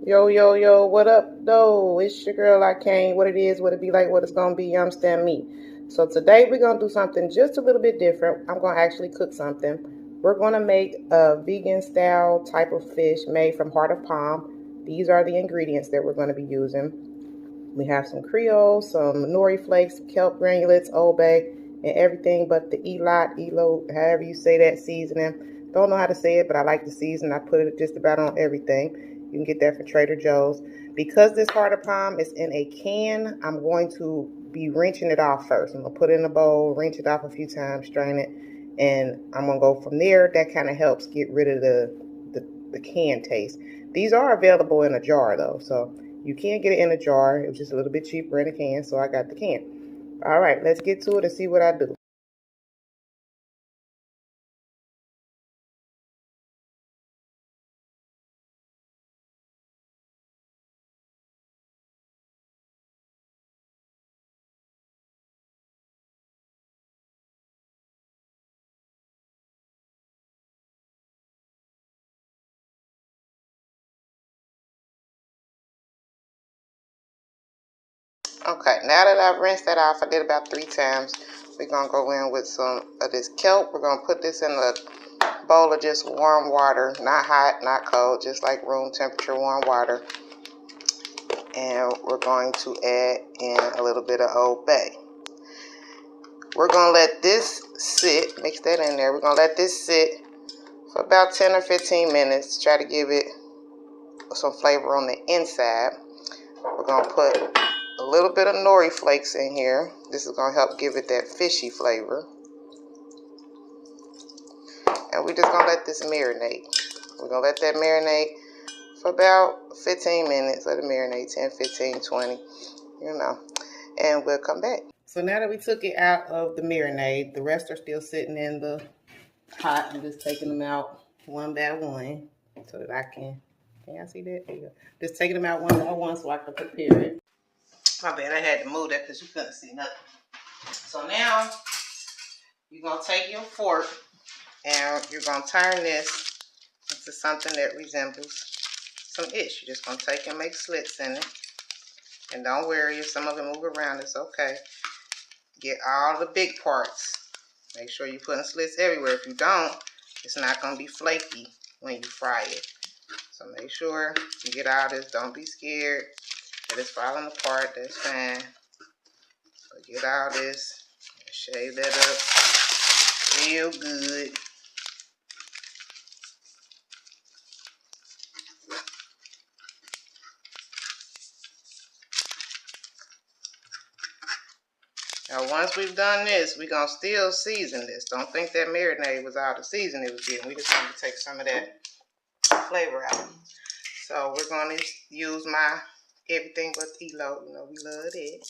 Yo, yo, yo, what up, though? It's your girl, I Came. What it is, what it be like, what it's gonna be, you understand me. So today we're gonna do something just a little bit different. I'm gonna actually cook something. We're gonna make a vegan style type of fish made from heart of palm. These are the ingredients that we're gonna be using. We have some Creole, some nori flakes, kelp granulates, Old Bay, and everything but the elot, however you say that seasoning. Don't know how to say it, but I like the season. I put it just about on everything. You can get that from Trader Joe's. Because this heart of palm is in a can, I'm going to be rinsing it off first. I'm going to put it in a bowl, rinse it off a few times, strain it, and I'm going to go from there. That kind of helps get rid of the can taste. These are available in a jar, though, so you can get it in a jar. It was just a little bit cheaper in a can, so I got the can. All right, let's get to it and see what I do. Okay, now that I've rinsed that off, I did about 3 times. We're going to go in with some of this kelp. We're going to put this in a bowl of just warm water, not hot, not cold, just like room temperature warm water. And we're going to add in a little bit of Old Bay. We're going to let this sit, mix that in there. We're going to let this sit for about 10 or 15 minutes. Try to give it some flavor on the inside. We're going to put a little bit of nori flakes in here. This is going to help give it that fishy flavor. And we're just going to let this marinate. We're going to let that marinate for about 15 minutes. Let it marinate 10, 15, 20, you know. And we'll come back. So now that we took it out of the marinade, the rest are still sitting in the pot. I'm just taking them out one by one so that I can y'all see that? There you go. Just taking them out one by one so I can prepare it. My bad, I had to move that because you couldn't see nothing. So now you're going to take your fork and you're going to turn this into something that resembles some ish. You're just going to take and make slits in it. And don't worry if some of it move around, it's okay. Get all the big parts. Make sure you're putting slits everywhere. If you don't, it's not going to be flaky when you fry it. So make sure you get all this. Don't be scared that it's falling apart. That's fine. So get all this and shave that up real good. Now once we've done this, we're going to still season this. Don't think that marinade was all the seasoning it was getting. We just want to take some of that flavor out. So we're going to use my everything but Elo. You know, we love it.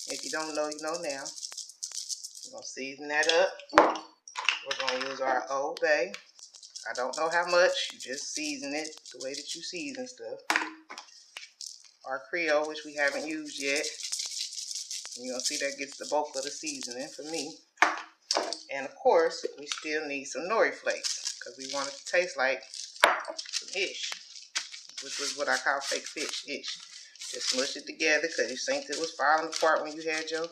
If you don't know, you know now. We're going to season that up. We're going to use our Old Bay. I don't know how much. You just season it the way that you season stuff. Our Creole, which we haven't used yet. You're going to see that gets the bulk of the seasoning for me. And of course, we still need some nori flakes because we want it to taste like some ish, which was what I call fake fish, ish. Just smush it together because you think it was falling apart when you had your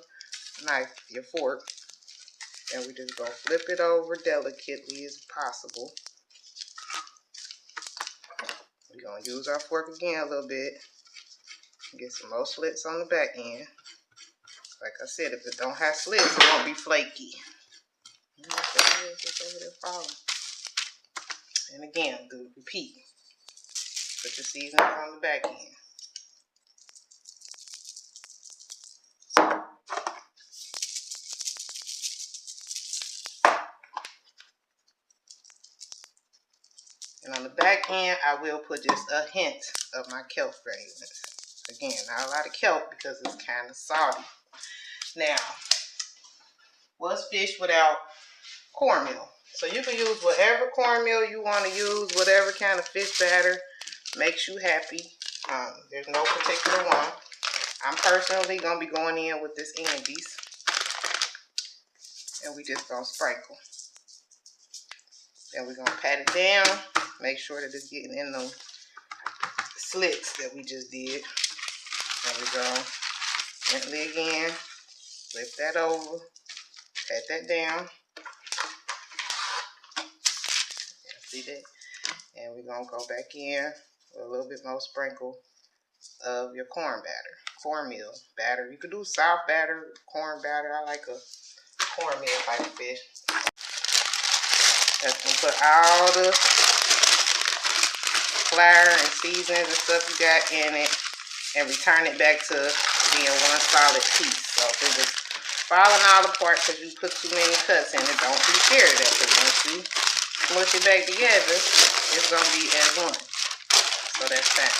knife, your fork. And we just gonna flip it over delicately as possible. We're gonna use our fork again a little bit. Get some more slits on the back end. Like I said, if it don't have slits, it won't be flaky. And again, do repeat. Put your seasoning on the back end. And on the back end, I will put just a hint of my kelp granulates. Again, not a lot of kelp because it's kind of salty. Now, what's fish without cornmeal? So you can use whatever cornmeal you want to use, whatever kind of fish batter makes you happy. There's no particular one. I'm personally going to be going in with this Andes. And we just going to sprinkle. Then we're going to pat it down. Make sure that it's getting in the slits that we just did. There we go. Gently again. Flip that over. Pat that down. See that? And we're going to go back in with a little bit more sprinkle of your cornmeal batter. You could do soft batter, corn batter. I like a cornmeal type of fish. That's going to put all the flour and seasonings and stuff you got in it and return it back to being one solid piece. So if it was falling all apart because you put too many cuts in it, don't be scared of that, because once you smush it back together, it's going to be as one. So that's fine.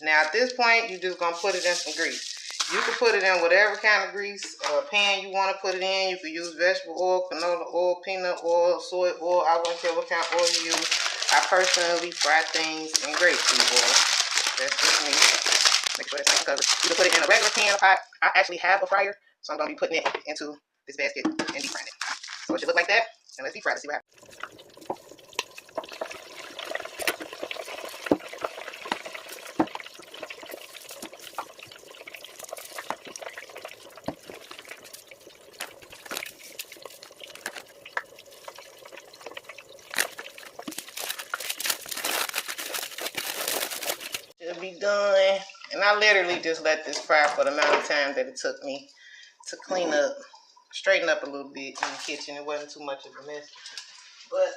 Now at this point, you're just going to put it in some grease. You can put it in whatever kind of grease pan you want to put it in. You can use vegetable oil, canola oil, peanut oil, soy oil. I wouldn't care what kind of oil you use. I personally fry things in grapeseed oil. That's just me. Make sure it's not covered. You can put it in a regular pan or pot. I actually have a fryer, so I'm going to be putting it into this basket and deep frying it. So it should look like that. And let's deep fry it to see what happens. Should be done. And I literally just let this fry for the amount of time that it took me to clean up, straighten up a little bit in the kitchen. It wasn't too much of a mess. But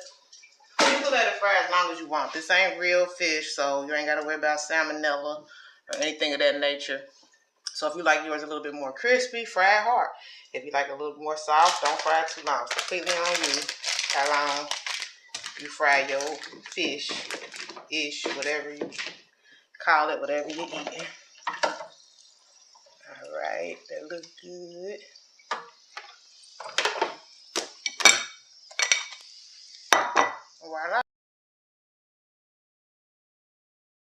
you can let it fry as long as you want. This ain't real fish, so you ain't got to worry about salmonella or anything of that nature. So if you like yours a little bit more crispy, fry it hard. If you like a little more soft, don't fry it too long. It's completely on you how long you fry your fish, whatever you call it, whatever you're eating. Alright, that looks good. Voila.